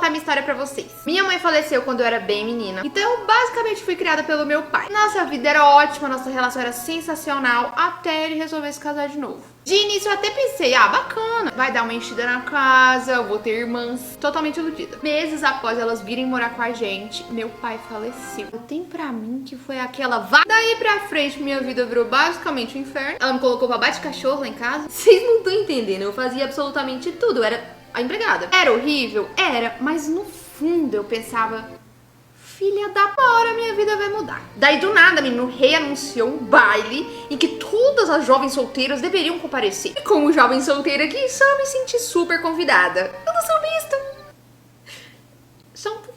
contar minha história pra vocês. Minha mãe faleceu quando eu era bem menina, então eu basicamente fui criada pelo meu pai. Nossa vida era ótima, nossa relação era sensacional, até ele resolver se casar de novo. De início eu até pensei, bacana, vai dar uma enchida na casa, eu vou ter irmãs. Totalmente iludida. Meses após elas virem morar com a gente, meu pai faleceu. Eu tenho pra mim que foi aquela daí pra frente minha vida virou basicamente um inferno. Ela me colocou pra bate cachorro lá em casa. Vocês não estão entendendo, eu fazia absolutamente tudo, eu era a empregada. Era horrível? Era, mas no fundo eu pensava, filha da hora, minha vida vai mudar. Daí do nada, menino, reanunciou um baile em que todas as jovens solteiras deveriam comparecer. E como jovem solteira aqui, só me senti super convidada. Eu não sou besta.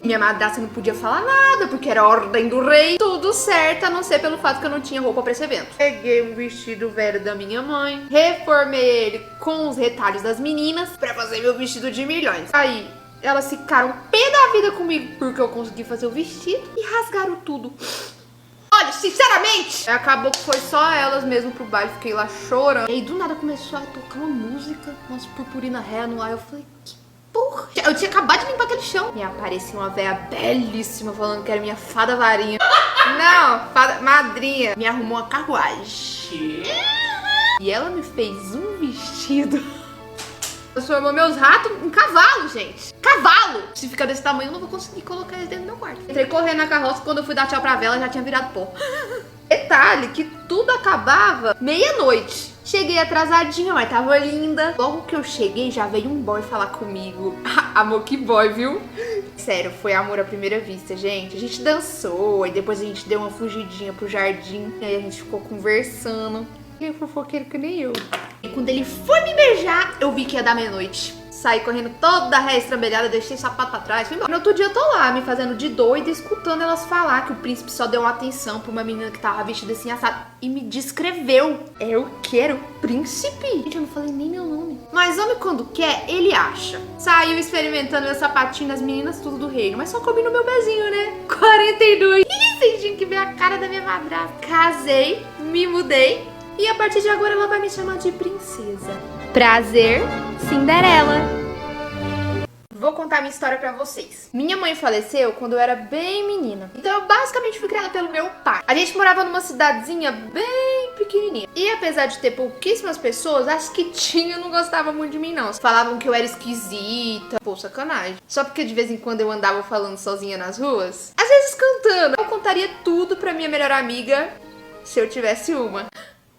Minha madrasta não podia falar nada, porque era a ordem do rei. Tudo certo, a não ser pelo fato que eu não tinha roupa pra esse evento. Peguei um vestido velho da minha mãe, reformei ele com os retalhos das meninas pra fazer meu vestido de milhões. Aí, elas ficaram pé da vida comigo porque eu consegui fazer o vestido e rasgaram tudo. Olha, sinceramente, acabou que foi só elas mesmo pro baile, fiquei lá chorando. E aí do nada começou a tocar uma música, umas purpurina ré no ar, eu falei, que porra. Eu tinha acabado de limpar aquele chão. E apareceu uma véia belíssima falando que era minha fada varinha. Não, fada madrinha. Me arrumou uma carruagem. E ela me fez um vestido. Transformou meus ratos em cavalo, gente. Cavalo! Se ficar desse tamanho, eu não vou conseguir colocar eles dentro do meu quarto. Entrei correndo na carroça, quando eu fui dar tchau pra vela, já tinha virado pó. Detalhe que tudo acabava meia-noite. Cheguei atrasadinha, mas tava linda. Logo que eu cheguei, já veio um boy falar comigo. Amor, que boy, viu? Sério, foi amor à primeira vista, gente. A gente dançou, e depois a gente deu uma fugidinha pro jardim. E aí a gente ficou conversando. Ele é fofoqueiro que nem eu. E quando ele foi me beijar, eu vi que ia dar meia-noite. Saí correndo toda ré estrambelhada, deixei o sapato pra trás, fui embora. No outro dia eu tô lá, me fazendo de doida, escutando elas falar que o príncipe só deu uma atenção pra uma menina que tava vestida assim, assada. E me descreveu. Eu quero príncipe. Gente, eu não falei nem meu nome. Mas homem quando quer, ele acha. Saiu experimentando meu sapatinho nas meninas, tudo do reino. Mas só comi no meu pezinho, né? 42. E vocês tinham que ver a cara da minha madrasta. Casei, me mudei. E a partir de agora ela vai me chamar de princesa. Prazer, Cinderela. Vou contar minha história pra vocês. Minha mãe faleceu quando eu era bem menina. Então eu basicamente fui criada pelo meu pai. A gente morava numa cidadezinha bem pequenininha. E apesar de ter pouquíssimas pessoas, as que tinham não gostavam muito de mim não. Falavam que eu era esquisita. Pô, sacanagem. Só porque de vez em quando eu andava falando sozinha nas ruas. Às vezes cantando. Eu contaria tudo pra minha melhor amiga se eu tivesse uma.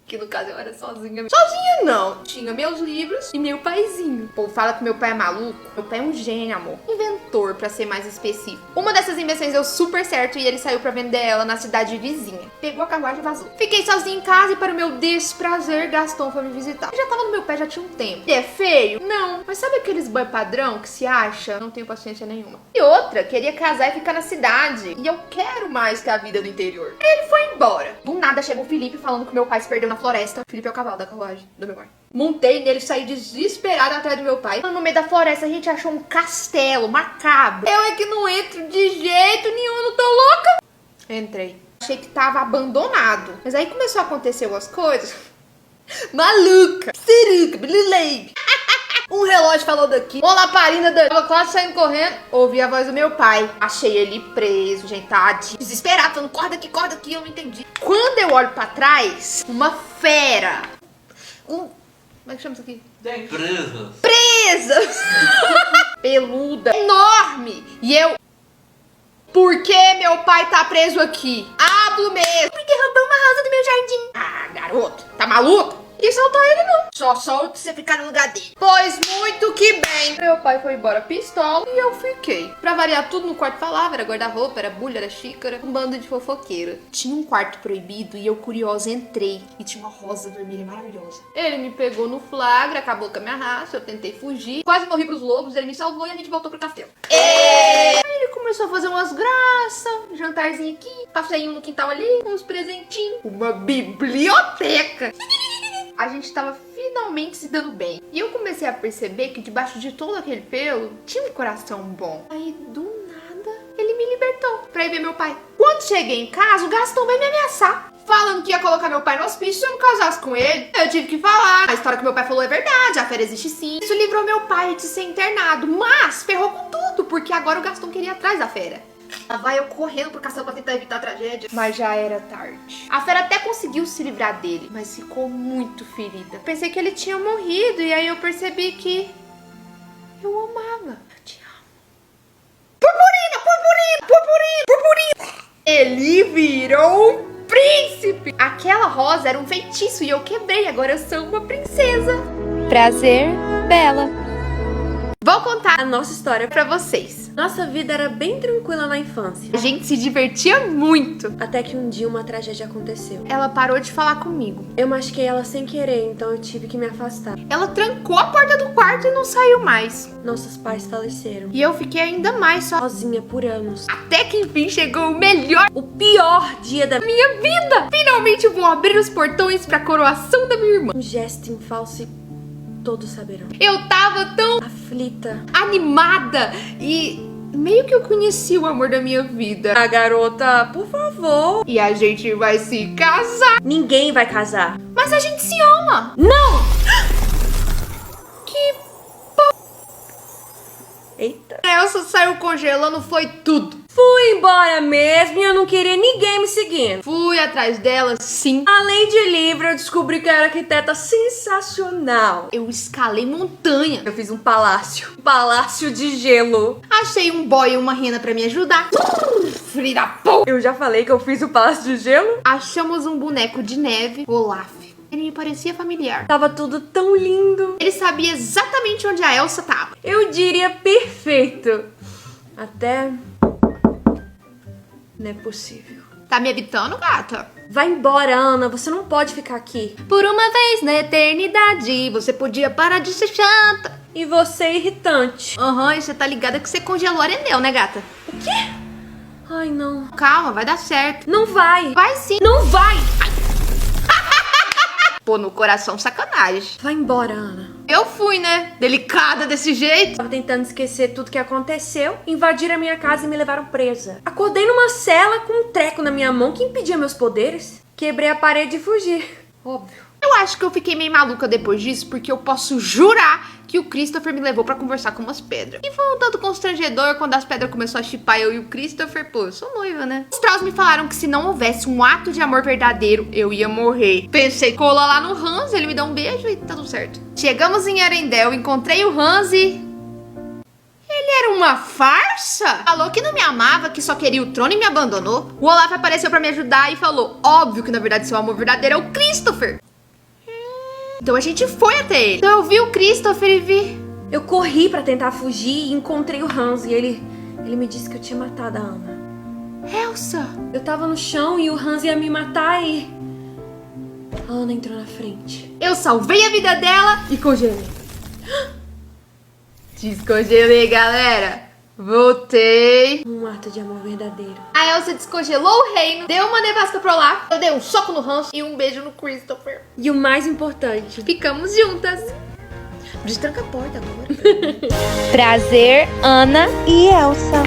Que no caso eu era sozinha. Sozinha não. Tinha meus livros e meu paizinho. O povo fala que meu pai é maluco. Meu pai é um gênio, amor. Inventor, pra ser mais específico. Uma dessas invenções deu super certo e ele saiu pra vender ela na cidade vizinha. Pegou a carruagem e vazou. Fiquei sozinha em casa e para o meu desprazer, Gaston foi me visitar. Ele já tava no meu pé já tinha um tempo. Ele é feio? Não. Mas sabe aqueles boy padrão que se acha? Não tenho paciência nenhuma. E outra, queria casar e ficar na cidade. E eu quero mais que a vida do interior. Ele foi embora. Do nada chegou o Felipe falando que meu pai se perdeu na floresta. Felipe é o cavalo da carruagem do meu pai. Montei nele, saí desesperada atrás do meu pai. No meio da floresta a gente achou um castelo macabro. Eu é que não entro de jeito nenhum, eu não tô louca. Entrei. Achei que tava abandonado. Mas aí começou a acontecer umas coisas. Maluca. Ciruca, blileibe. Um relógio falou daqui. Uma laparina tava quase saindo correndo. Ouvi a voz do meu pai. Achei ele preso, gente, tadinho. Desesperado, falando, corda aqui, eu não entendi. Quando eu olho pra trás, uma fera. Como é que chama isso aqui? Presas. Presas. Peluda. Enorme. E eu... Por que meu pai tá preso aqui? Hablo mesmo. Porque roubou uma rosa do meu jardim. Ah, garoto, tá maluco? E soltar ele não. Só solta você ficar no lugar dele. Pois muito que bem. Meu pai foi embora pistola e eu fiquei. Pra variar tudo no quarto falava. Era guarda-roupa, era bulha, era xícara. Um bando de fofoqueira. Tinha um quarto proibido e eu curiosa entrei. E tinha uma rosa vermelha maravilhosa. Ele me pegou no flagra, acabou com a minha raça. Eu tentei fugir. Quase morri pros lobos, ele me salvou e a gente voltou pro castelo. Aí ele começou a fazer umas graças. Um jantarzinho aqui. Passeio no quintal ali. Uns presentinhos. Uma biblioteca. A gente tava finalmente se dando bem. E eu comecei a perceber que debaixo de todo aquele pelo tinha um coração bom. Aí do nada ele me libertou pra ir ver meu pai. Quando cheguei em casa, o Gaston veio me ameaçar, falando que ia colocar meu pai no hospício se eu não casasse com ele. Eu tive que falar. A história que meu pai falou é verdade, a fera existe sim. Isso livrou meu pai de ser internado, mas ferrou com tudo, porque agora o Gaston queria ir atrás da fera. Lá vai eu correndo pro castelo pra tentar evitar a tragédia. Mas já era tarde. A fera até conseguiu se livrar dele, mas ficou muito ferida. Pensei que ele tinha morrido e aí eu percebi que eu amava. Eu te amo. Purpurina, purpurina, purpurina, purpurina. Ele virou um príncipe. Aquela rosa era um feitiço e eu quebrei. Agora eu sou uma princesa. Prazer, Bela. Vou contar a nossa história pra vocês. Nossa vida era bem tranquila na infância. A gente se divertia muito. Até que um dia uma tragédia aconteceu. Ela parou de falar comigo. Eu machuquei ela sem querer, então eu tive que me afastar. Ela trancou a porta do quarto e não saiu mais. Nossos pais faleceram. E eu fiquei ainda mais Sozinha por anos. Até que enfim chegou o melhor, O pior dia da minha vida. Finalmente vou abrir os portões pra coroação da minha irmã. Um gesto em falso e todos saberão. Eu tava tão Aflita. animada e meio que eu conheci o amor da minha vida. A garota, por favor. E a gente vai se casar. Ninguém vai casar. Mas a gente se ama. Não! Que Eita. Elsa saiu congelando, foi tudo. Fui embora mesmo e eu não queria ninguém me seguindo. Fui atrás dela, sim. Além de livro, eu descobri que eu era arquiteta sensacional. Eu escalei montanha. Eu fiz um palácio. Palácio de gelo. Achei um boy e uma rena pra me ajudar. Filho da porra. Eu já falei que eu fiz o palácio de gelo. Achamos um boneco de neve, Olaf. Ele me parecia familiar. Tava tudo tão lindo. Ele sabia exatamente onde a Elsa tava. Eu diria perfeito. Até... Não é possível. Tá me evitando, gata? Vai embora, Ana. Você não pode ficar aqui. Por uma vez na eternidade, você podia parar de ser chata. E você é irritante. Aham, e você tá ligada que você congelou a Arendelle, né, gata? O quê? Ai, não. Calma, vai dar certo. Não vai. Vai sim. Não vai. Pô, no coração, sacanagem. Vai embora, Ana. Eu fui, né? Delicada desse jeito. Tava tentando esquecer tudo que aconteceu, invadiram a minha casa e me levaram presa. Acordei numa cela com um treco na minha mão que impedia meus poderes. Quebrei a parede e fugi. Óbvio. Eu acho que eu fiquei meio maluca depois disso, porque eu posso jurar que o Christopher me levou pra conversar com umas pedras. E foi um tanto constrangedor quando as pedras começaram a chipar eu e o Christopher. Pô, eu sou noiva, né? Os trolls me falaram que se não houvesse um ato de amor verdadeiro, eu ia morrer. Pensei, cola lá no Hans, ele me dá um beijo e tá tudo certo. Chegamos em Arendelle, encontrei o Hans e... ele era uma farsa? Falou que não me amava, que só queria o trono e me abandonou. O Olaf apareceu pra me ajudar e falou, óbvio que na verdade seu amor verdadeiro é o Christopher. Então a gente foi até ele. Então eu vi o Christopher e vi... Eu corri pra tentar fugir e encontrei o Hans e ele me disse que eu tinha matado a Ana. Elsa! Eu tava no chão e o Hans ia me matar e... a Ana entrou na frente. Eu salvei a vida dela E congelei. descongelei, galera. Voltei. Um ato de amor verdadeiro. A Elsa descongelou o reino, deu uma nevasca pro Olaf, eu dei um soco no Hans e um beijo no Christopher. E o mais importante... Ficamos juntas. Destranca a porta agora. Prazer, Ana e Elsa.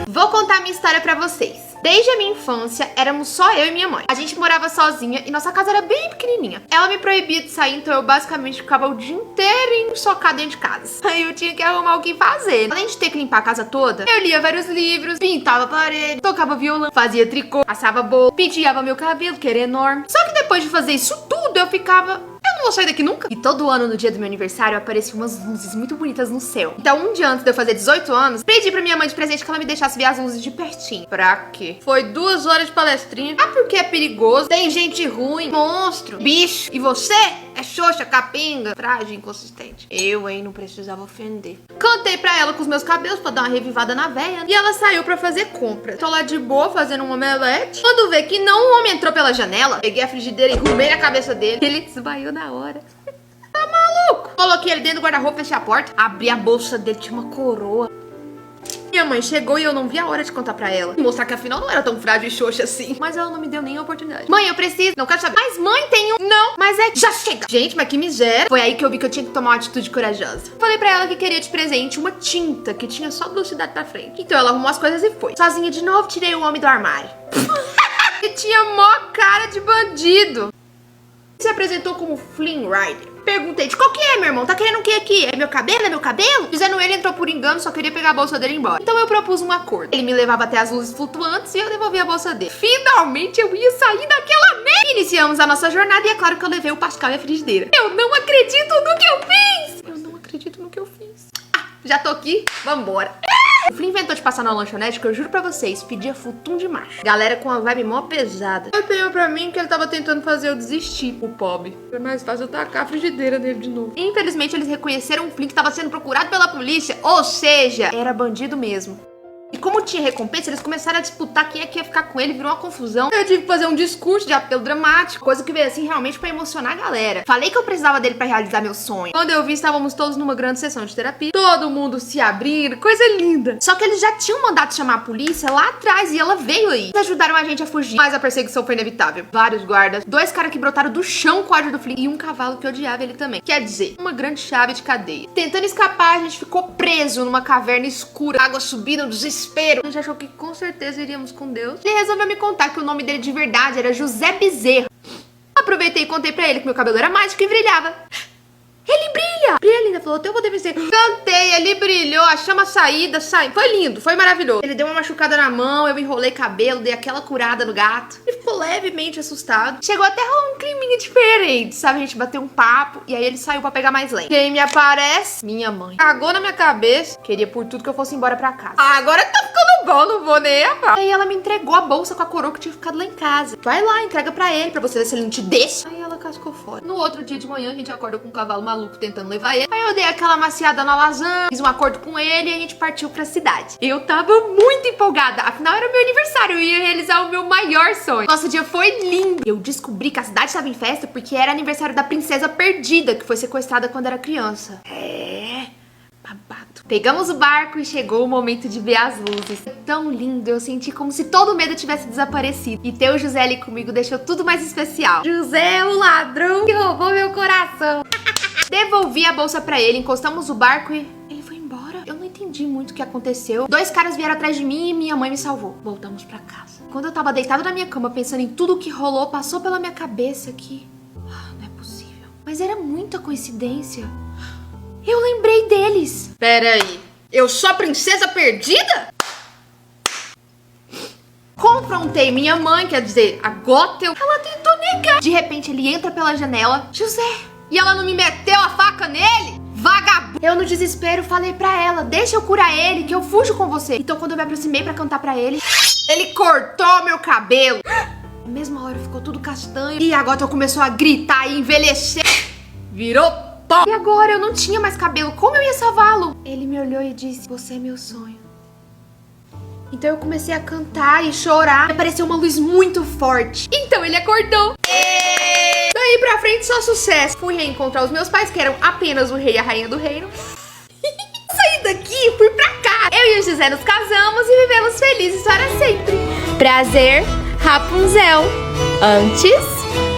Vou contar minha história pra vocês. Desde a minha infância, éramos só eu e minha mãe. A gente morava sozinha e nossa casa era bem pequenininha. Ela me proibia de sair, então eu basicamente ficava o dia inteiro socada dentro de casa. Aí eu tinha que arrumar o que fazer. Além de ter que limpar a casa toda, eu lia vários livros, pintava a parede, tocava violão, fazia tricô, passava bolo, penteava meu cabelo, que era enorme. Só que depois de fazer isso tudo, eu ficava... eu não vou sair daqui nunca. E todo ano, no dia do meu aniversário, apareciam umas luzes muito bonitas no céu. Então, um dia antes de eu fazer 18 anos, pedi pra minha mãe de presente que ela me deixasse ver as luzes de pertinho. Pra quê? Foi 2 horas de palestrinha. Ah, porque é perigoso, tem gente ruim, monstro, bicho. E você é xoxa, capenga, frágil, inconsistente. Eu, hein, não precisava ofender. Cantei pra ela com os meus cabelos pra dar uma revivada na véia. E ela saiu pra fazer compras. Tô lá de boa, fazendo um omelete. Quando vê que não, o homem entrou pela janela. Peguei a frigideira e arrumei na cabeça dele. Ele desmaiou na hora. Tá maluco? Coloquei ele dentro do guarda-roupa, fechei a porta. Abri a bolsa dele, tinha uma coroa. Minha mãe chegou e eu não vi a hora de contar pra ela. Mostrar que afinal não era tão frágil e xoxa assim. Mas ela não me deu nem a oportunidade. Mãe, eu preciso. Não quero saber. Mas mãe, tem um... não. Mas é... já chega. Gente, mas que miséria. Foi aí que eu vi que eu tinha que tomar uma atitude corajosa. Falei pra ela que queria de presente uma tinta que tinha só velocidade pra frente. Então ela arrumou as coisas e foi. Sozinha de novo, tirei o homem do armário. E tinha mó cara de bandido. Se apresentou como Flynn Rider. Perguntei, de qual que é, meu irmão? Tá querendo o que aqui? É meu cabelo? É meu cabelo? Dizendo ele, entrou por engano, só queria pegar a bolsa dele e ir embora. Então eu propus um acordo. Ele me levava até as luzes flutuantes e eu devolvia a bolsa dele. Finalmente eu ia sair daquela merda. Iniciamos a nossa jornada e é claro que eu levei o Pascal e a frigideira. Eu não acredito no que eu fiz! Eu não acredito no que eu fiz. Ah, já tô aqui, vambora. O Flynn inventou de passar na lanchonete que eu juro pra vocês, pedia futum de macho. Galera com uma vibe mó pesada. Eu tenho pra mim que ele tava tentando fazer eu desistir, o pobre. Foi mais fácil eu tacar a frigideira nele de novo. Infelizmente eles reconheceram o Flynn que tava sendo procurado pela polícia, ou seja, era bandido mesmo. E como tinha recompensa, eles começaram a disputar quem é que ia ficar com ele, virou uma confusão. Eu tive que fazer um discurso de apelo dramático, coisa que veio assim realmente pra emocionar a galera. Falei que eu precisava dele pra realizar meu sonho. Quando eu vi, estávamos todos numa grande sessão de terapia, todo mundo se abrindo, coisa linda. Só que eles já tinham mandado chamar a polícia lá atrás e ela veio aí. Eles ajudaram a gente a fugir, mas a perseguição foi inevitável. Vários guardas, 2 caras que brotaram do chão com o ódio do Flynn e um cavalo que odiava ele também. Quer dizer, uma grande chave de cadeia. Tentando escapar, a gente ficou preso numa caverna escura, água subindo, desespero. A gente achou que com certeza iríamos com Deus. Ele resolveu me contar que o nome dele de verdade era José Bezerra. Aproveitei e contei pra ele que meu cabelo era mágico e brilhava. Ele brilha! Brilha, linda, falou, eu vou vencer. Cantei, ele brilhou, achamos a saída, saiu. Foi lindo, foi maravilhoso. Ele deu uma machucada na mão, eu enrolei cabelo, dei aquela curada no gato. Ele ficou levemente assustado. Chegou até a rolar um climinha diferente, sabe? A gente bateu um papo e aí ele saiu pra pegar mais lenha. Quem me aparece? Minha mãe. Cagou na minha cabeça. Queria por tudo que eu fosse embora pra casa. Agora tá ficando bom, não vou nem amar. Aí ela me entregou a bolsa com a coroa que tinha ficado lá em casa. Vai lá, entrega pra ele, pra você ver se ele não te deixa. Aí ela cascou fora. No outro dia de manhã, a gente acordou com um cavalo maluco tentando levar ele. Aí eu dei aquela maciada na lasanha, fiz um acordo com ele e a gente partiu pra cidade. Eu tava muito empolgada, afinal era meu aniversário, eu ia realizar o meu maior sonho. Nosso dia foi lindo. Eu descobri que a cidade estava em festa porque era aniversário da princesa perdida, que foi sequestrada quando era criança. Babado. Pegamos o barco e chegou o momento de ver as luzes. Foi tão lindo, eu senti como se todo o medo tivesse desaparecido. E ter o José ali comigo deixou tudo mais especial. José, o ladrão que roubou meu coração. Devolvi a bolsa pra ele, encostamos o barco e ele foi embora. Eu não entendi muito o que aconteceu. 2 caras vieram atrás de mim e minha mãe me salvou. Voltamos pra casa. Quando eu tava deitada na minha cama pensando em tudo o que rolou, passou pela minha cabeça que... não é possível. Mas era muita coincidência. Eu lembrei deles. Pera aí, eu sou a princesa perdida? Confrontei minha mãe, quer dizer, a Gothel. Ela tentou negar. De repente ele entra pela janela. José... E ela não me meteu a faca nele? Vagabundo! Eu no desespero falei pra ela, deixa eu curar ele, que eu fujo com você. Então quando eu me aproximei pra cantar pra ele, ele cortou meu cabelo. Na mesma hora ficou tudo castanho. E agora eu começou a gritar e envelhecer. Virou pó. E agora eu não tinha mais cabelo, como eu ia salvá-lo? Ele me olhou e disse, você é meu sonho. Então eu comecei a cantar e chorar. E apareceu uma luz muito forte. Então ele acordou. Daí pra frente só sucesso. Fui reencontrar os meus pais, que eram apenas o rei e a rainha do reino. Saí daqui, fui pra cá. Eu e o José nos casamos e vivemos felizes para sempre. Prazer, Rapunzel. Antes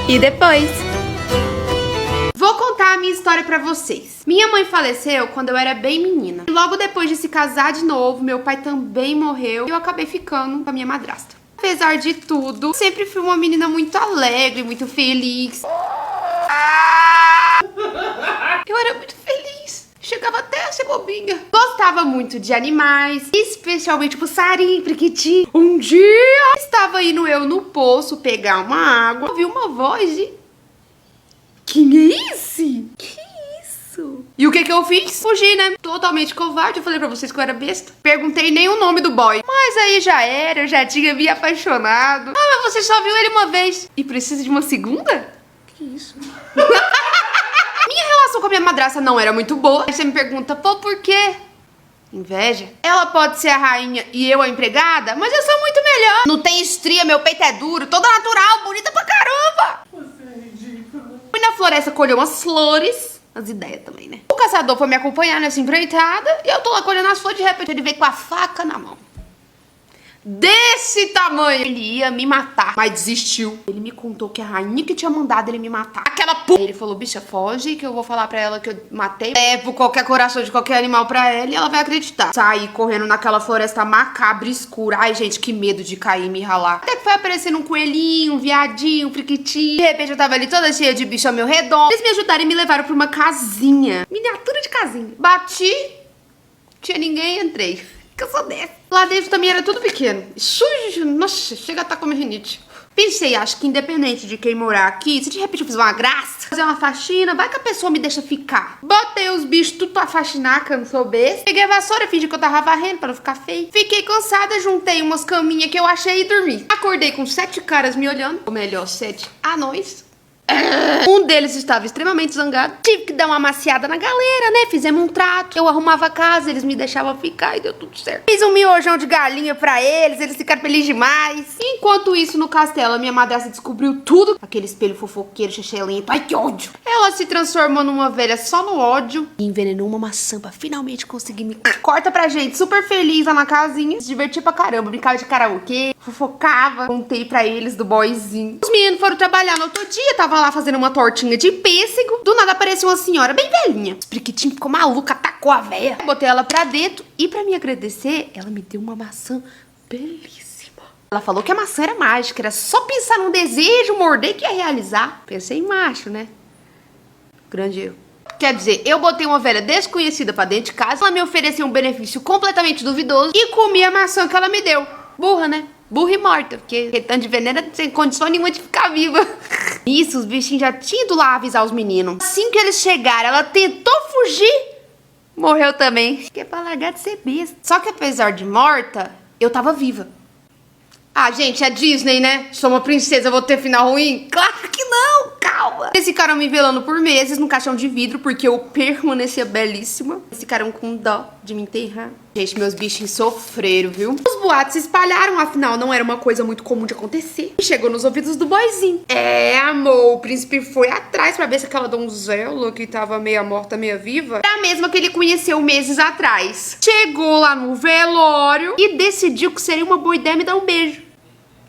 e depois. Vou contar a minha história pra vocês. Minha mãe faleceu quando eu era bem menina. E logo depois de se casar de novo, meu pai também morreu. E eu acabei ficando com a minha madrasta. Apesar de tudo, sempre fui uma menina muito alegre, muito feliz. Eu era muito feliz. Chegava até a ser bobinha. Gostava muito de animais, especialmente passarinho, priquiti. Um dia, estava indo eu no poço pegar uma água. Ouvi uma voz de... Quem é esse? Que isso? E o que eu fiz? Fugi, né? Totalmente covarde. Eu falei pra vocês que eu era besta. Perguntei nem o nome do boy. Mas aí já era, eu já tinha me apaixonado. Ah, mas você só viu ele uma vez. E precisa de uma segunda? Que isso? Minha relação com a minha madrasta não era muito boa. Aí você me pergunta, pô, por quê? Inveja? Ela pode ser a rainha e eu a empregada, mas eu sou muito melhor. Não tem estria, meu peito é duro, toda natural, bonita pra caramba. Você é ridícula. Fui na floresta colher umas flores. As ideias também, né? O caçador foi me acompanhar nessa empreitada e eu tô lá colhendo as flores, de repente ele veio com a faca na mão. desse tamanho. Ele ia me matar, mas desistiu. Ele me contou que a rainha que tinha mandado ele me matar. Aquela p... Ele falou, bicha, foge que eu vou falar pra ela que eu matei. Levo qualquer coração de qualquer animal pra ela e ela vai acreditar. Saí correndo naquela floresta macabra, escura. Ai, gente, que medo de cair e me ralar. Até que foi aparecendo um coelhinho, um viadinho, um friquitinho. De repente eu tava ali toda cheia de bicho ao meu redor. Eles me ajudaram e me levaram pra uma casinha. Miniatura de casinha. Bati, tinha ninguém, entrei. Que eu sou dessa. Lá dentro também era tudo pequeno. Sujo, nossa, chega a estar com rinite. Pensei, acho que independente de quem morar aqui, se de repente eu fizer uma graça, fazer uma faxina, vai que a pessoa me deixa ficar. Botei os bichos tudo pra faxinar, que eu não sou besta. Peguei a vassoura, fingi que eu tava varrendo pra não ficar feio. Fiquei cansada, juntei umas caminhas que eu achei e dormi. Acordei com 7 caras me olhando, ou melhor, 7 anões. Um deles estava extremamente zangado. Tive que dar uma amaciada na galera, né? Fizemos um trato. Eu arrumava a casa, eles me deixavam ficar e deu tudo certo. Fiz um miojão de galinha pra eles ficaram felizes demais. Enquanto isso, no castelo, a minha madrasta descobriu tudo. Aquele espelho fofoqueiro, xixelento. Ai, que ódio. Ela se transformou numa velha só no ódio e envenenou uma maçã pra finalmente conseguir me... Corta pra gente, super feliz lá na casinha. Se divertia pra caramba, brincava de karaokê, fofocava. Contei pra eles do boyzinho. Os meninos foram trabalhar no outro dia, tava lá fazendo uma tortinha de pêssego. Do nada apareceu uma senhora bem velhinha. O Spriquitinho ficou maluca, atacou a véia. Botei ela pra dentro e pra me agradecer, ela me deu uma maçã belíssima. Ela falou que a maçã era mágica, era só pensar num desejo, morder que ia realizar. Pensei em macho, né? Grande erro. Quer dizer, eu botei uma velha desconhecida pra dentro de casa, ela me ofereceu um benefício completamente duvidoso e comi a maçã que ela me deu. Burra, né? Burra e morta, porque tanto de veneno sem condição nenhuma de ficar viva. Isso, os bichinhos já tinham ido lá avisar os meninos. Assim que eles chegaram, ela tentou fugir, morreu também. Que é pra largar de ser besta. Só que apesar de morta, eu tava viva. Ah, gente, é Disney, né? Sou uma princesa, vou ter final ruim? Claro que não, calma. Eles ficaram me velando por meses no caixão de vidro, porque eu permanecia belíssima. Eles ficaram com dó de me enterrar. Gente, meus bichinhos sofreram, viu? Os boatos se espalharam, afinal não era uma coisa muito comum de acontecer. E chegou nos ouvidos do boyzinho. É, amor, o príncipe foi atrás pra ver se aquela donzela que tava meia morta, meia viva, era a mesma que ele conheceu meses atrás. Chegou lá no velório e decidiu que seria uma boa ideia me dar um beijo.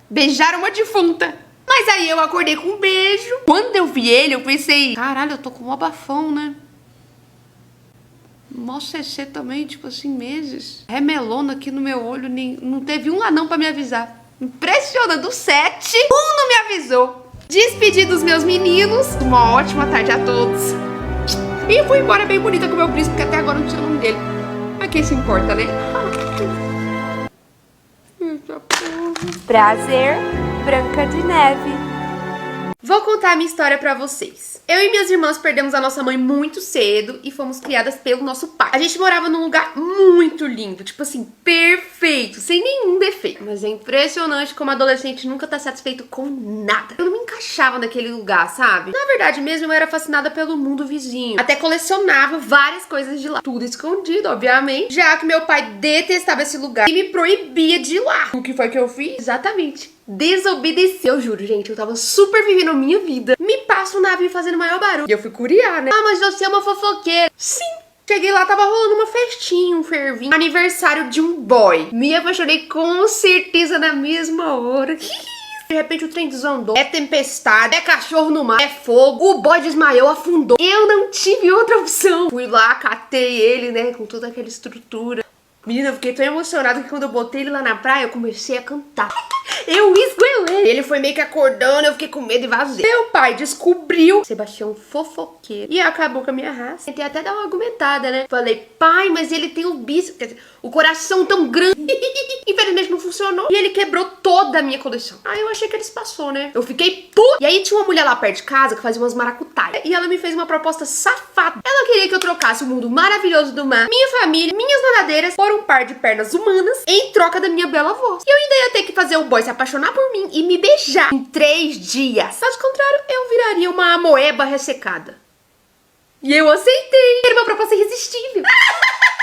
Beijar uma defunta. Mas aí eu acordei com um beijo. Quando eu vi ele, eu pensei, caralho, eu tô com um abafão, né? Mó CC também, tipo assim, meses. Remelona aqui no meu olho, nem, não teve um anão pra me avisar. Impressionante, dos 7, um não me avisou. Despedi dos meus meninos. Uma ótima tarde a todos. E fui embora bem bonita com o meu príncipe, porque até agora não tinha o nome dele. Mas quem se importa, né? Prazer, Branca de Neve. Vou contar a minha história pra vocês. Eu e minhas irmãs perdemos a nossa mãe muito cedo e fomos criadas pelo nosso pai. A gente morava num lugar muito lindo, tipo assim, perfeito, sem nenhum defeito. Mas é impressionante como adolescente nunca tá satisfeito com nada. Eu não me encaixava naquele lugar, sabe? Na verdade mesmo, eu era fascinada pelo mundo vizinho. Até colecionava várias coisas de lá. Tudo escondido, obviamente, já que meu pai detestava esse lugar e me proibia de ir lá. O que foi que eu fiz? Exatamente. Desobedeci. Eu juro, gente, eu tava super vivendo a minha vida. Me passa um navio fazendo maior barulho. E eu fui curiar, né? Ah, mas você é uma fofoqueira. Sim. Cheguei lá, tava rolando uma festinha, um fervinho. Aniversário de um boy. Me apaixonei com certeza na mesma hora. De repente o trem desandou. É tempestade, é cachorro no mar, é fogo. O boy desmaiou, afundou. Eu não tive outra opção. Fui lá, catei ele, né, com toda aquela estrutura. Menina, eu fiquei tão emocionada que quando eu botei ele lá na praia, eu comecei a cantar. Eu esgoelei. Ele foi meio que acordando, eu fiquei com medo e vazei. Meu pai descobriu Sebastião fofoqueiro e acabou com a minha raça. Tentei até dar uma argumentada, né? Falei, pai, mas ele tem o bíceps, quer dizer, o coração tão grande. Infelizmente não funcionou. E ele quebrou toda a minha coleção. Aí eu achei que ele se passou, né? Eu fiquei puta. E aí tinha uma mulher lá perto de casa que fazia umas maracutaias. E ela me fez uma proposta safada. Ela queria que eu trocasse o mundo maravilhoso do mar, minha família, minhas nadadeiras, por um par de pernas humanas em troca da minha bela voz. E eu ainda ia ter que fazer o boy se apaixonar por mim e me beijar em 3 dias. Caso contrário, eu viraria uma amoeba ressecada. E eu aceitei. Era uma proposta irresistível.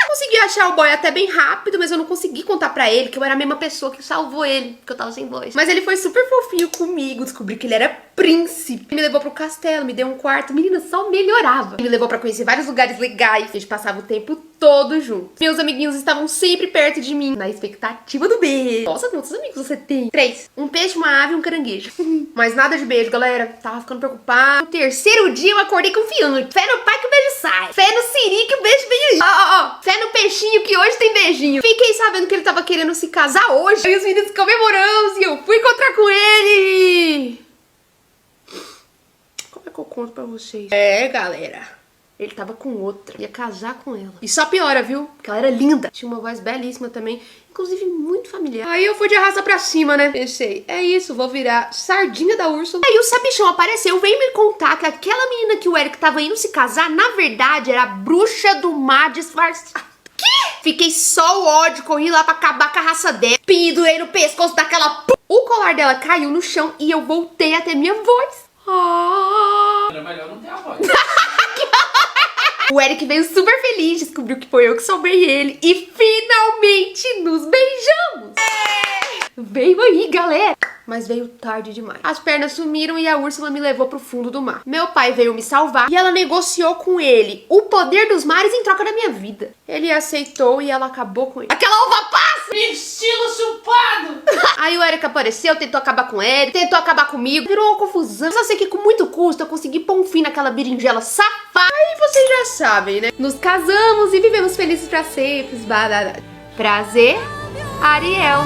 Consegui achar o boy até bem rápido, mas eu não consegui contar pra ele que eu era a mesma pessoa que salvou ele, porque eu tava sem voz. Mas ele foi super fofinho comigo, descobri que ele era príncipe. Ele me levou pro castelo, me deu um quarto, menina, só melhorava. Ele me levou pra conhecer vários lugares legais. A gente passava o tempo todos juntos. Meus amiguinhos estavam sempre perto de mim, na expectativa do beijo. Nossa, quantos amigos você tem? 3. Um peixe, uma ave e um caranguejo. Mas nada de beijo, galera. Tava ficando preocupada. No terceiro dia eu acordei confiante. Fé no pai que o beijo sai. Fé no siri que o beijo vem aí. Ó. Fé no peixinho que hoje tem beijinho. Fiquei sabendo que ele tava querendo se casar hoje. E os meninos comemoramos e eu fui encontrar com ele. Como é que eu conto pra vocês? Galera. Ele tava com outra, ia casar com ela. E só piora, viu? Porque ela era linda. Tinha uma voz belíssima também, inclusive muito familiar. Aí eu fui de arrasta pra cima, né? Pensei, é isso, vou virar sardinha da Úrsula. Aí o sabichão apareceu, veio me contar que aquela menina que o Eric tava indo se casar, na verdade, era a bruxa do mar disfarçada. Que? Fiquei só o ódio, corri lá pra acabar com a raça dela. Pendurei no pescoço daquela p... O colar dela caiu no chão e eu voltei a ter minha voz. Era melhor não ter a voz. O Eric veio super feliz, descobriu que foi eu que salvei ele e finalmente nos beijamos! Veio aí, galera! Mas veio tarde demais. As pernas sumiram e a Úrsula me levou pro fundo do mar. Meu pai veio me salvar e ela negociou com ele o poder dos mares em troca da minha vida. Ele aceitou e ela acabou com ele. Aquela uva passa! Estilo chupado! Aí o Eric apareceu, tentou acabar com ele, tentou acabar comigo, virou uma confusão. Só sei que com muito custo eu consegui pôr um fim naquela berinjela safada. Aí vocês já sabem, né? Nos casamos e vivemos felizes pra sempre. Prazer, Ariel.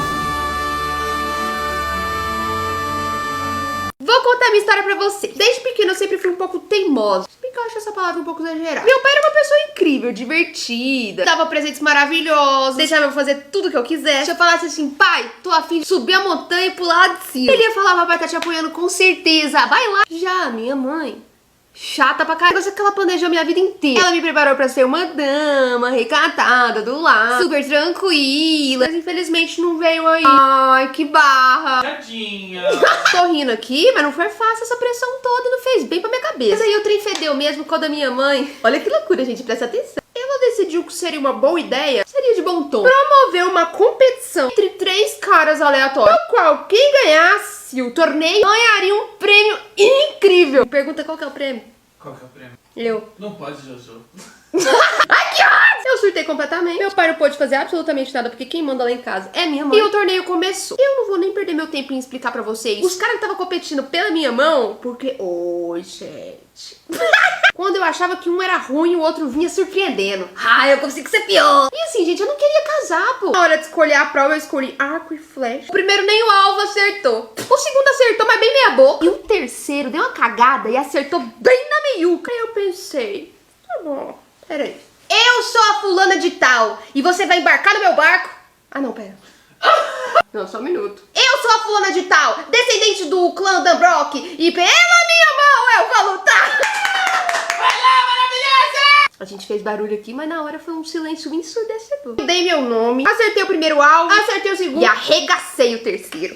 Vou contar minha história pra vocês. Desde pequena eu sempre fui um pouco teimosa. Porque eu acho essa palavra um pouco exagerada. Meu pai era uma pessoa incrível, divertida, dava presentes maravilhosos, deixava eu fazer tudo que eu quisesse. Se eu falasse assim, pai, tô afim de subir a montanha e pular lá de cima, ele ia falar, papai tá te apoiando com certeza, vai lá. Já minha mãe, chata pra caralho, coisa que ela planejou minha vida inteira. Ela me preparou pra ser uma dama, recatada, do lar, super tranquila. Mas infelizmente não veio aí. Ai, que barra. Tadinha. Tô rindo aqui, mas não foi fácil essa pressão toda, não fez bem pra minha cabeça. Mas aí o trem fedeu mesmo quando a minha mãe... Olha que loucura, gente, presta atenção. Ela decidiu que seria uma boa ideia, seria de bom tom, promover uma competição entre 3 caras aleatórios, no qual quem ganhasse o torneio ganharia um prêmio incrível. Pergunta qual que é o prêmio? Qual que é o prêmio? Eu. Não pode, Jojo. Ai, que ódio! Eu surtei completamente. Meu pai não pôde fazer absolutamente nada, porque quem manda lá em casa é minha mãe. E o torneio começou. Eu não vou nem perder meu tempo em explicar pra vocês. Os caras que estavam competindo pela minha mão, porque... Oi, gente. Quando eu achava que um era ruim, o outro vinha surpreendendo. Ah, eu consigo ser pior. E assim, gente, eu não queria casar, pô. Na hora de escolher a prova, eu escolhi arco e flecha. O primeiro nem o alvo acertou. O segundo acertou, mas bem meia boca. E o terceiro deu uma cagada e acertou bem na meiuca. Aí eu pensei, tá bom, peraí. Eu sou a fulana de tal e você vai embarcar no meu barco? Ah, não, pera. Não, só um minuto. Eu sou a fulana de tal, descendente do clã Danbrock e pela minha mão eu vou lutar. Vai lá, maravilhosa! A gente fez barulho aqui, mas na hora foi um silêncio ensurdecedor. Dei meu nome, acertei o primeiro alvo, acertei o segundo e arregacei o terceiro.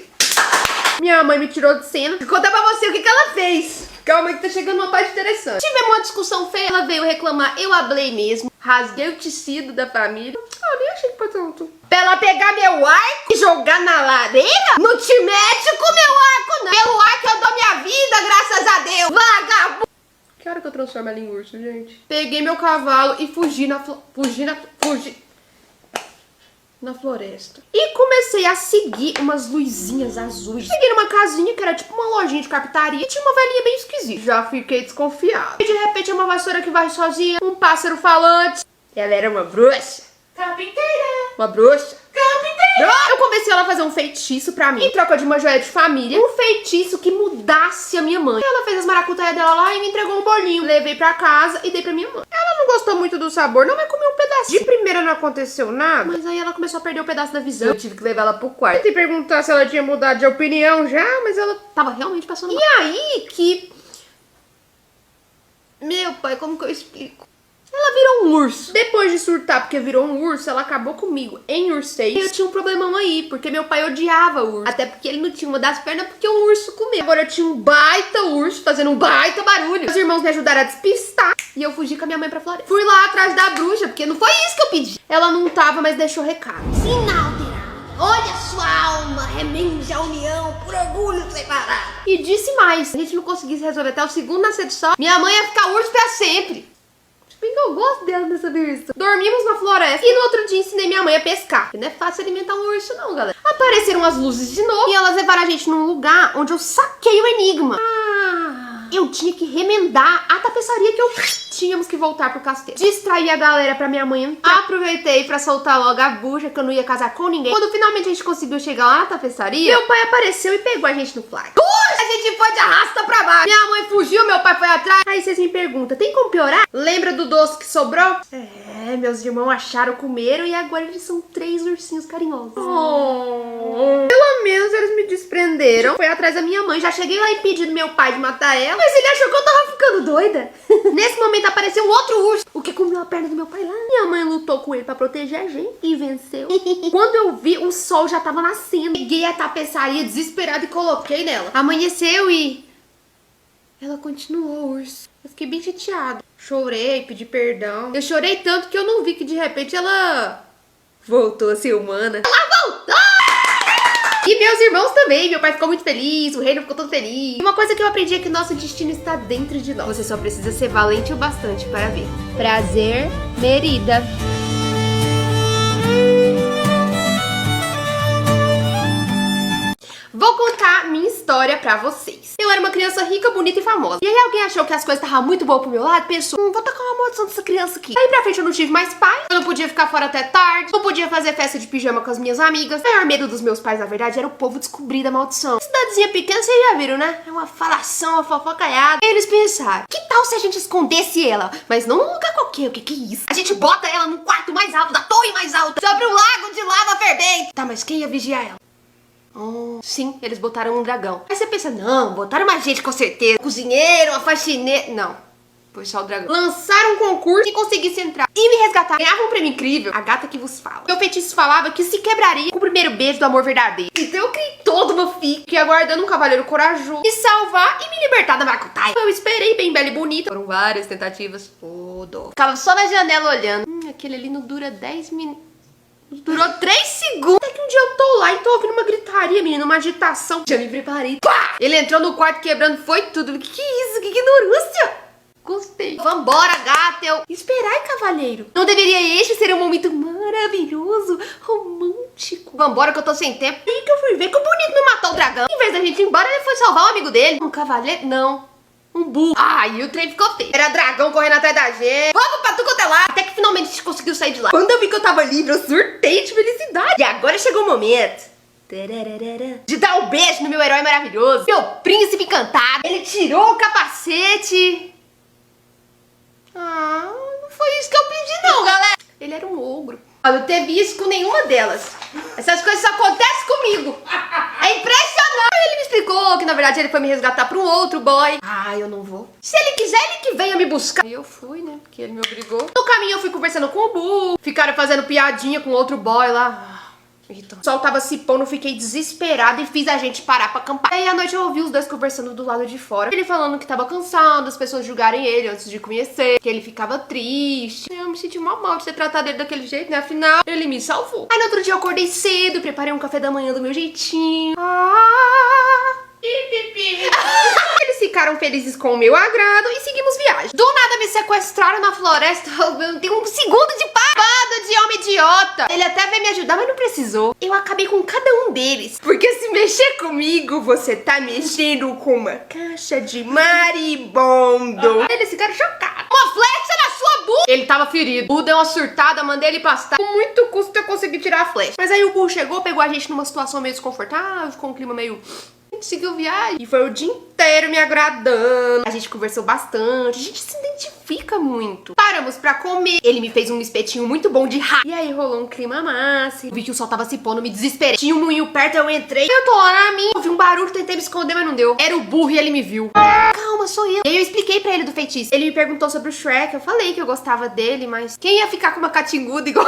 Minha mãe me tirou de cena. Vou contar pra você o que ela fez. Calma que tá chegando uma parte interessante. Tivemos uma discussão feia, ela veio reclamar, eu hablei mesmo. Rasguei o tecido da família. Ah, nem achei que foi tanto. Pra ela pegar meu arco e jogar na lareira? Não te mete com meu arco, não. Pelo arco eu dou minha vida, graças a Deus. Vagabundo. Que hora que eu transformo ela em urso, gente? Peguei meu cavalo e fugi na floresta. E comecei a seguir umas luzinhas azuis. Cheguei numa casinha que era tipo uma lojinha de carpintaria e tinha uma velhinha bem esquisita. Já fiquei desconfiada. E de repente uma vassoura que vai sozinha, um pássaro falante. Ela era uma bruxa. Carpinteira. Uma bruxa. Carpinteira. Eu conversei ela a fazer um feitiço pra mim, em troca de uma joia de família. Um feitiço que mudasse a minha mãe. Ela fez as maracutaias dela lá e me entregou um bolinho. Levei pra casa e dei pra minha mãe. Ela não gostou muito do sabor, não, mas comeu um pedacinho. De primeira não aconteceu nada, mas aí ela começou a perder o pedaço da visão. Eu tive que levar ela pro quarto. Tentei perguntar se ela tinha mudado de opinião já, mas ela tava realmente passando mal. E aí que... Meu pai, como que eu explico? Ela virou um urso. Depois de surtar porque virou um urso, ela acabou comigo em ursei. E eu tinha um problemão aí, porque meu pai odiava urso. Até porque ele não tinha uma das pernas porque um urso comeu. Agora eu tinha um baita urso fazendo um baita barulho. Os irmãos me ajudaram a despistar e eu fugi com a minha mãe pra floresta. Fui lá atrás da bruxa, porque não foi isso que eu pedi. Ela não tava, mas deixou recado. Sinal, olha sua alma, remende a união por orgulho separado. E disse mais, se a gente não conseguisse resolver até o segundo nascer do sol, minha mãe ia ficar urso pra sempre. Bem que eu gosto dela nessa versão. Dormimos na floresta e no outro dia ensinei minha mãe a pescar. Não é fácil alimentar um urso não, galera. Apareceram as luzes de novo e elas levaram a gente num lugar onde eu saquei o enigma. Eu tinha que remendar a tapeçaria que eu tínhamos que voltar pro castelo. Distraí a galera pra minha mãe entrar. Aproveitei pra soltar logo a bucha, que eu não ia casar com ninguém. Quando finalmente a gente conseguiu chegar lá na tapeçaria, meu pai apareceu e pegou a gente no flag. A gente foi de arrasta pra baixo. Minha mãe fugiu, meu pai foi atrás. Aí vocês me perguntam, tem como piorar? Lembra do doce que sobrou? É, meus irmãos acharam, comeram e agora eles são 3 ursinhos carinhosos. Pelo menos eles me desprenderam. Foi atrás da minha mãe. Já cheguei lá impedindo meu pai de matar ela, mas ele achou que eu tava ficando doida. Nesse momento apareceu um outro urso, o que comeu a perna do meu pai lá. Minha mãe lutou com ele pra proteger a gente e venceu. Quando eu vi, o sol já tava nascendo. Peguei a tapeçaria desesperada e coloquei nela. Amanheceu e... ela continuou, urso. Eu fiquei bem chateada. Chorei, pedi perdão. Eu chorei tanto que eu não vi que de repente ela voltou a ser humana. Ela voltou! E meus irmãos também, meu pai ficou muito feliz, o reino ficou todo feliz. E uma coisa que eu aprendi é que nosso destino está dentro de nós. Você só precisa ser valente o bastante para ver. Prazer, Merida. Vou contar minha história pra vocês. Eu era uma criança rica, bonita e famosa. E aí alguém achou que as coisas estavam muito boas pro meu lado, pensou, vou tacar uma maldição dessa criança aqui. Aí pra frente eu não tive mais pai, eu não podia ficar fora até tarde, não podia fazer festa de pijama com as minhas amigas. O maior medo dos meus pais, na verdade, era o povo descobrir da maldição. Cidadezinha pequena, vocês já viram, né? É uma falação, uma fofocaiada. Aí eles pensaram, que tal se a gente escondesse ela? Mas não num lugar qualquer, o que é isso? A gente bota ela no quarto mais alto, da torre mais alta, sobre um lago de lava fervente. Tá, mas quem ia vigiar ela? Sim, eles botaram um dragão. Aí você pensa, não, botaram uma gente com certeza. Cozinheiro, uma faxineira. Não, foi só o dragão. Lançaram um concurso e conseguisse entrar e me resgatar. Ganhava um prêmio incrível, a gata que vos fala. Meu feitiço falava que se quebraria com o primeiro beijo do amor verdadeiro. Então eu criei toda uma fique aguardando um cavaleiro corajoso e salvar e me libertar da maracutaia. Eu esperei bem bela e bonita. Foram várias tentativas. Ficava só na janela olhando. Aquele ali não dura 10 minutos. Durou 3 segundos. Até que um dia eu tô lá e tô ouvindo uma gritaria, menina, uma agitação. Já me preparei. Pá! Ele entrou no quarto quebrando, foi tudo. Que é isso? Que ignorância! Gostei. Vambora, gata. Esperai, cavaleiro. Não deveria este ser um momento maravilhoso, romântico? Vambora que eu tô sem tempo. E que eu fui ver que o bonito não matou o dragão. Em vez da gente ir embora, ele foi salvar o amigo dele. Um cavaleiro? Não. Um burro. E o trem ficou feio. Era dragão correndo atrás da gente. Vamos pra tu quanto é lá. Até que finalmente a gente conseguiu sair de lá. Quando eu vi que eu tava livre, eu surtei de felicidade. E agora chegou o momento de dar um beijo no meu herói maravilhoso, meu príncipe encantado. Ele tirou o capacete. Não foi isso que eu pedi não, galera. Ele era um ogro. Eu não teve isso com nenhuma delas. Essas coisas só acontecem comigo. É impressionante. Ele me explicou que na verdade ele foi me resgatar pra um outro boy. Eu não vou. Se ele quiser, ele que venha me buscar. E eu fui, né? Porque ele me obrigou. No caminho eu fui conversando com o burro. Ficaram fazendo piadinha com outro boy lá. O sol tava se pondo, fiquei desesperada e fiz a gente parar pra acampar. Aí à noite eu ouvi os dois conversando do lado de fora. Ele falando que tava cansado, as pessoas julgarem ele antes de conhecer, que ele ficava triste. Eu me senti mal de ter tratado ele daquele jeito, né? Afinal, ele me salvou. Aí no outro dia eu acordei cedo, preparei um café da manhã do meu jeitinho. Eles ficaram felizes com o meu agrado e seguimos viagem. Do nada me sequestraram na floresta. Eu não tenho um segundo de paz. Bando de homem idiota. Ele até veio me ajudar, mas não precisou. Eu acabei com cada um deles. Porque se mexer comigo, você tá mexendo com uma caixa de maribondo. Eles ficaram chocados. Uma flecha na sua bunda. Ele tava ferido. O burro deu uma surtada, mandei ele pastar. Com muito custo eu consegui tirar a flecha. Mas aí o burro chegou, pegou a gente numa situação meio desconfortável, ficou um clima meio... A gente seguiu viagem e foi o dia inteiro me agradando. A gente conversou bastante, a gente se identifica muito. Paramos pra comer. Ele me fez um espetinho muito bom de rato. E aí rolou um clima massa. Eu vi que o sol tava se pondo, me desesperei. Tinha um moinho perto, eu entrei. Eu tô lá na minha. Ouvi um barulho, tentei me esconder, mas não deu. Era o burro e ele me viu. Calma, sou eu. E aí eu expliquei pra ele do feitiço. Ele me perguntou sobre o Shrek. Eu falei que eu gostava dele, mas quem ia ficar com uma catinguda igual...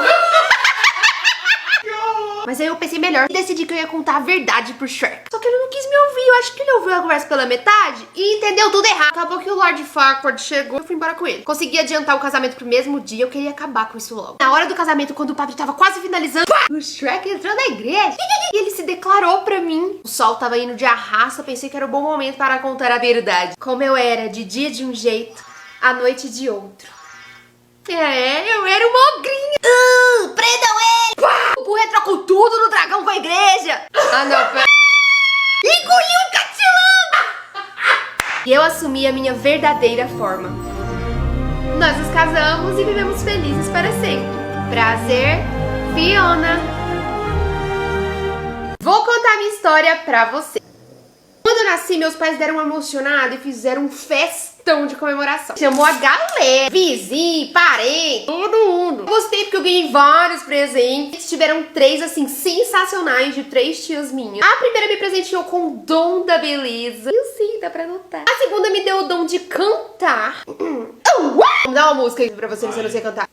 Mas aí eu pensei melhor e decidi que eu ia contar a verdade pro Shrek. Só que ele não quis me ouvir. Eu acho que ele ouviu a conversa pela metade e entendeu tudo errado. Acabou que o Lord Farquaad chegou e eu fui embora com ele. Consegui adiantar o casamento pro mesmo dia. Eu queria acabar com isso logo. Na hora do casamento, quando o padre tava quase finalizando, o Shrek entrou na igreja e ele se declarou pra mim. O sol tava indo de arrasta. Pensei que era um bom momento para contar a verdade. Como eu era de dia de um jeito, à noite de outro. Eu era uma ogrinha. Prendam ele! Pá! O Burro trocou tudo no dragão com a igreja. Ah, não, pera. Engoliu o catilão! E eu assumi a minha verdadeira forma. Nós nos casamos e vivemos felizes para sempre. Prazer, Fiona. Vou contar minha história pra você. Quando eu nasci, meus pais deram uma emocionada e fizeram um festão de comemoração. Chamou a galera, vizinho, parente, todo mundo. Gostei porque eu ganhei vários presentes. Tiveram 3, assim, sensacionais de 3 tias minhas. A primeira me presenteou com o dom da beleza. Eu sim, dá pra notar. A segunda me deu o dom de cantar. Vamos dar uma música aí pra você que você não sei cantar.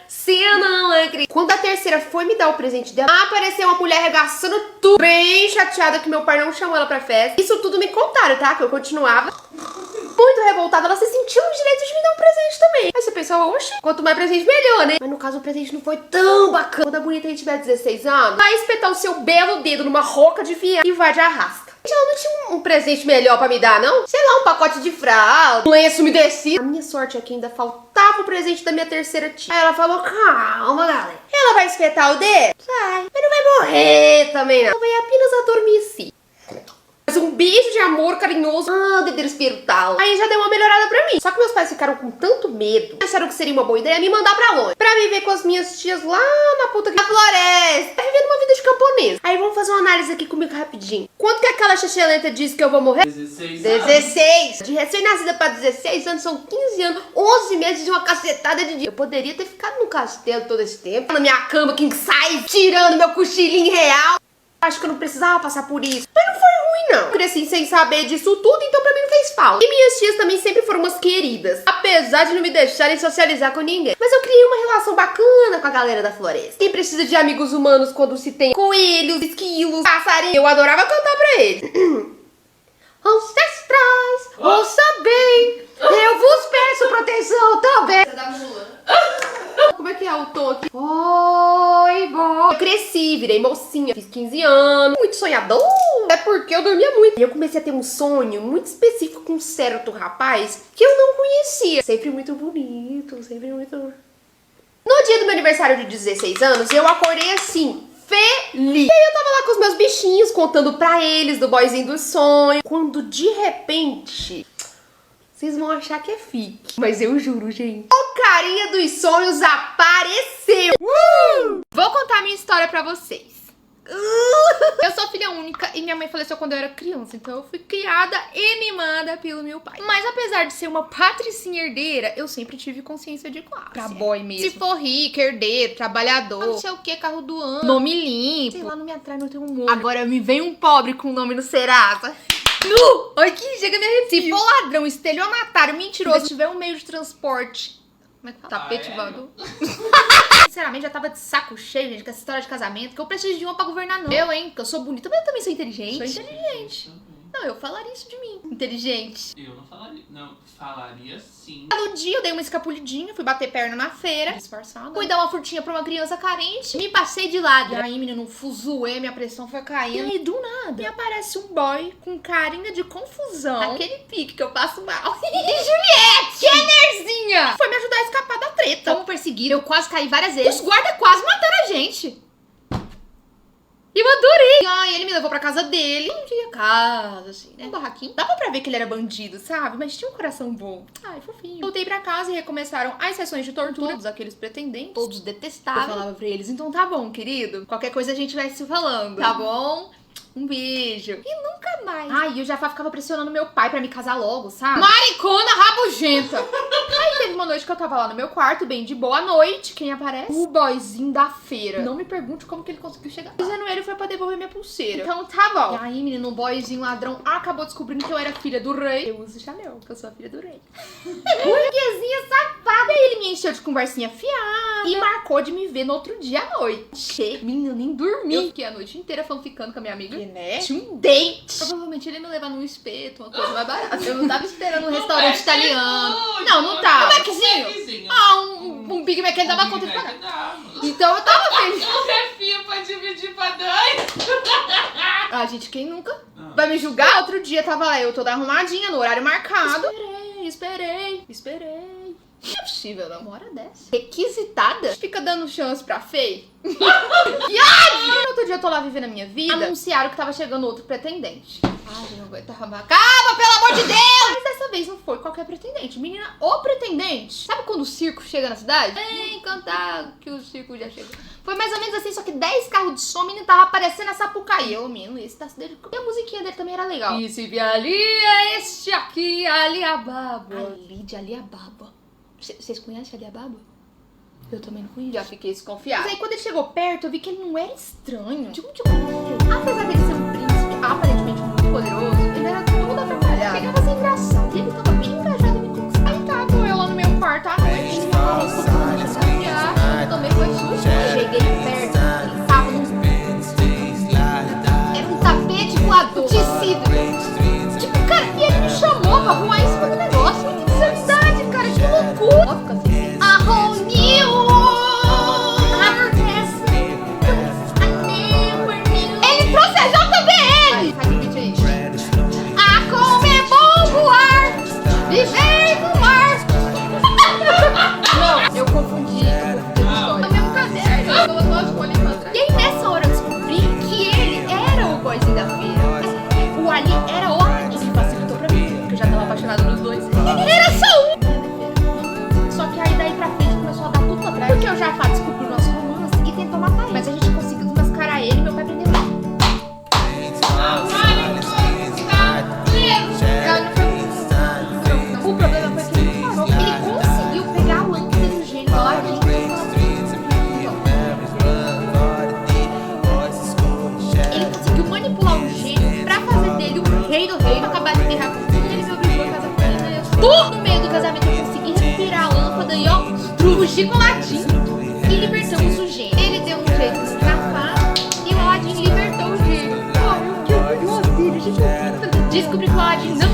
Você não acredita. Quando a terceira foi me dar o presente dela, apareceu uma mulher arregaçando tudo. Bem chateada que meu pai não chamou ela pra festa. Isso tudo me contaram, tá? Que eu continuava muito revoltada. Ela se sentiu no direito de me dar um presente também. Aí você pensava, oxe, quanto mais presente melhor, né? Mas no caso o presente não foi tão bacana. Quando a bonita aí tiver 16 anos, vai espetar o seu belo dedo numa roca de fiel e vai de arrasta. Ela não tinha um presente melhor pra me dar, não? Sei lá, um pacote de fralda, um lenço umedecido. A minha sorte é que ainda faltava o presente da minha terceira tia. Aí ela falou, calma, galera. Ela vai espetar o dedo? Vai. Mas não vai morrer também, não. Ela vai apenas adormecer. Mas um beijo de amor carinhoso, dedeiro espiritual. Aí já deu uma melhorada pra mim. Só que meus pais ficaram com tanto medo, acharam que seria uma boa ideia me mandar pra longe, pra viver com as minhas tias lá na puta que... na floresta, vivendo uma vida de camponesa. Aí vamos fazer uma análise aqui comigo rapidinho. Quanto que aquela xixelenta disse que eu vou morrer? 16. De recém-nascida pra 16 anos, são 15 anos, 11 meses de uma cacetada de dia. Eu poderia ter ficado no castelo todo esse tempo, na minha cama king size, tirando meu cochilinho real. Acho que eu não precisava passar por isso. Mas não foi ruim, não. Eu cresci sem saber disso tudo, então pra mim não fez falta. E minhas tias também sempre foram umas queridas, apesar de não me deixarem socializar com ninguém. Mas eu criei uma relação bacana com a galera da floresta. Quem precisa de amigos humanos quando se tem coelhos, esquilos, passarinhos? Eu adorava cantar pra eles. Ancestrais, ouça bem, eu vos peço proteção também. Você dá mula. Como é que é o tom aqui? Oi, boy. Eu cresci, virei mocinha, fiz 15 anos, muito sonhador. É porque eu dormia muito. E eu comecei a ter um sonho muito específico com um certo rapaz que eu não conhecia. Sempre muito bonito, sempre muito... No dia do meu aniversário de 16 anos, eu acordei assim, feliz. E aí eu tava lá com os meus bichinhos, contando pra eles do boyzinho do sonho. Quando de repente... vocês vão achar que é fique, mas eu juro, gente. O carinha dos sonhos apareceu. Vou contar minha história pra vocês. Eu sou filha única e minha mãe faleceu quando eu era criança, então eu fui criada e mimada pelo meu pai. Mas apesar de ser uma patricinha herdeira, eu sempre tive consciência de classe. Pra boy mesmo. Se for rico, herdeiro, trabalhador, não sei o que, carro do ano, nome limpo, sei lá, não me atrai, não tenho humor. Agora me vem um pobre com o nome no Serasa. Olha que chega me arrepio. Se for ladrão, estelionatário, mentiroso, se tiver um meio de transporte... como é que fala? Tapete voador. Sinceramente, já tava de saco cheio, gente, com essa história de casamento, que eu preciso de uma pra governar, não. Eu, hein, porque eu sou bonita, mas eu também sou inteligente. Sou inteligente. Não, eu falaria isso de mim. Inteligente. Eu não falaria. Não, falaria sim. No dia eu dei uma escapulidinha, fui bater perna na feira, disfarçada. Fui dar uma furtinha pra uma criança carente, me passei de lado. E aí, menino, um fuzuê, minha pressão foi caindo. E aí, do nada, me aparece um boy com carinha de confusão. Aquele pique que eu passo mal. E Juliette, que enerzinha! Foi me ajudar a escapar da treta. Como perseguir, eu quase caí várias vezes. Os guardas quase mataram a gente. E eu adorei. E aí ele me levou pra casa dele. Um dia casa, assim, né? Um barraquinho. Dava pra ver que ele era bandido, sabe? Mas tinha um coração bom. Ai, fofinho. Voltei pra casa e recomeçaram as sessões de tortura. Todos aqueles pretendentes. Todos detestavam. Eu falava pra eles, então tá bom, querido. Qualquer coisa a gente vai se falando. Tá bom? Um beijo. E nunca mais. Ai, eu já ficava pressionando meu pai pra me casar logo, sabe? Maricona rabugenta. Aí teve uma noite que eu tava lá no meu quarto, bem de boa noite. Quem aparece? O boyzinho da feira. Não me pergunte como que ele conseguiu chegar. Dizendo ele foi pra devolver minha pulseira. Então tá bom. E aí, menino, o boyzinho ladrão acabou descobrindo que eu era filha do rei. Eu uso Chanel, porque eu sou a filha do rei. Burguesinha safada. E aí ele me encheu de conversinha fiada. E marcou de me ver no outro dia à noite. Menino, nem dormi. Eu fiquei a noite inteira fanficando com a minha amiga. Né? Tinha um date. Provavelmente ele ia me levar num espeto, uma coisa mais barata. Eu não tava esperando um restaurante italiano. Não tava. Um Maczinho? Um Big Mac ele dava conta de pagar. Então eu tava feliz. Um refil pra dividir pra 2. Ah, gente, quem nunca vai me julgar? Outro dia tava lá eu toda arrumadinha, no horário marcado. Esperei. Não é possível, ela mora dessa. Requisitada? Fica dando chance pra feia. Que ódio! No outro dia eu tô lá vivendo a minha vida. Anunciaram que tava chegando outro pretendente. Ai, eu não aguento arrumar. Calma, pelo amor de Deus! Mas dessa vez não foi qualquer pretendente. Menina, o pretendente. Sabe quando o circo chega na cidade? Vem cantar que o circo já chegou. Foi mais ou menos assim, só que 10 carros de som, menino, tava aparecendo a Sapucaí. Eu, menino, esse tá se dedicando. E a musiquinha dele também era legal. E se ali é este aqui, Aliababa. Ali de Aliababa. Vocês conhecem Aliababa? Eu também não conheço. Já fiquei desconfiada. Mas aí quando ele chegou perto, eu vi que ele não era estranho. Apesar dele ser um príncipe aparentemente muito poderoso, ele era todo atrapalhado. Chegava a ser engraçado. E ele tava bem engajado em me conquistar. Aí tá, tô eu lá no meu quarto à noite. Eu tomei foi susto. Cheguei perto, ele tava num... Era um tapete voador. Tecido. Tipo, cara, e ele me chamou pra voar em cima do negócio. Que insanidade, cara, que loucura. Fica assim. A whole new world. Ele processou também ele. Faz o vídeo aí. A como é bom voar. Viver no mar. Não, eu confundi a história. É o mesmo caderno. Eu dou duas folhas pra trás. E aí nessa hora eu descobri que ele era o boyzinho da feira. O Ali era o que facilitou pra mim. Porque eu já tava apaixonada nos dois. Ele era só um. Só que aí daí pra frente começou a dar tudo pra trás. Porque o Jafar descobriu o nosso romance e tentou matar ele. Mas a gente conseguiu desmascarar ele e meu pai prendeu ele. O problema foi que ele não parou. Ele conseguiu pegar a lâmpada do gênio lá e ele conseguiu manipular o gênio pra fazer dele o rei do reino, acabar de enterrar com ele. Ele me obrigou a casar com ele. No meio do casamento eu consegui respirar a lâmpada e ó, fugi com o Aladdin e libertamos o gênio. Ele deu um jeito de escapar e o Aladdin libertou o gênio. Oh, que orgulhoso dele, gente. Descobri que o Aladdin não